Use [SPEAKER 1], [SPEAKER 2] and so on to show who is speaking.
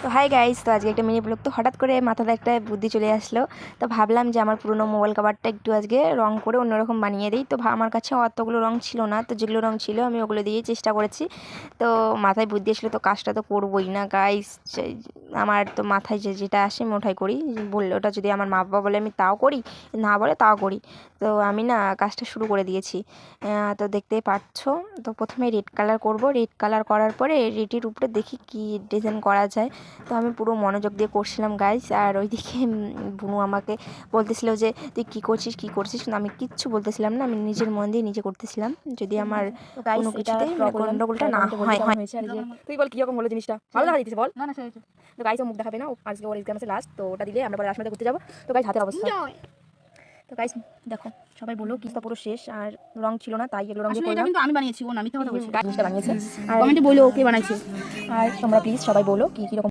[SPEAKER 1] তো hi guys, তো আজকে একটা মিনি ব্লগ। তো হঠাৎ করে মাথাতে একটা বুদ্ধি চলে আসলো। তো ভাবলাম যে আমার পুরনো মোবাইল কভারটা একটু আজকে রং করে অন্যরকম বানিয়ে দিই। তো আমার কাছে অতগুলো রং ছিল না, তো যেগুলো রং ছিল আমি ওগুলো দিয়েই চেষ্টা করেছি। তো মাথায় বুদ্ধি আসলো, তো কাজটা তো করবোই না গাইস। আমার তো মাথায় যেটা আসে আমি ওঠাই করি। বললে ওটা যদি আমার মা বাবা বলে আমি তাও করি, না বলে তাও করি। তো আমি না কাজটা শুরু করে দিয়েছি। তো দেখতেই পাচ্ছ, তো প্রথমে রেড কালার করব। রেড কালার করার পরে রেডের উপরে দেখি কি ডিজাইন করা যায়। তো আমি পুরো মনোযোগ দিয়ে করছিলাম গাইস। আর ওইদিকে বুনু আমাকে বলতেছিল যে তুই কী করছিস কী করছিস, কিন্তু আমি কিচ্ছু বলতেছিলাম না, আমি নিজের মন দিয়ে নিজে করতেছিলাম। যদি আমার কোনো কিছুতেই মানে গন্ডগোলটা না হয় হয়েছে। আর যে তুই বল কীরকম হলো জিনিসটা, ভালো দেখা দিতেছে বল।
[SPEAKER 2] না না সেটা
[SPEAKER 1] তো গাইস ও মুখ দেখাবে না, আজকে ওর এক্সাম আছে লাস্ট, তো ওটা দিলে আমরা পরে রাসমেলাতে ঘুরতে যাবো। তো গাইস হাতের অবস্থা তো গাইস দেখো, সবাই বলো কিস্তা পুরো শেষ, আর রং ছিল না তাই এগুলো রং দিয়ে
[SPEAKER 2] আসলে এটা
[SPEAKER 1] করলাম।
[SPEAKER 2] কিন্তু আমি বানিয়েছি, ও না মিথ্যা কথা বলছে।
[SPEAKER 1] জিনিসটা বানিয়েছে। আর
[SPEAKER 2] কমেন্টে বলো কে বানাইছে।
[SPEAKER 1] আর তোমরা প্লিজ সবাই বলো কি কীরকম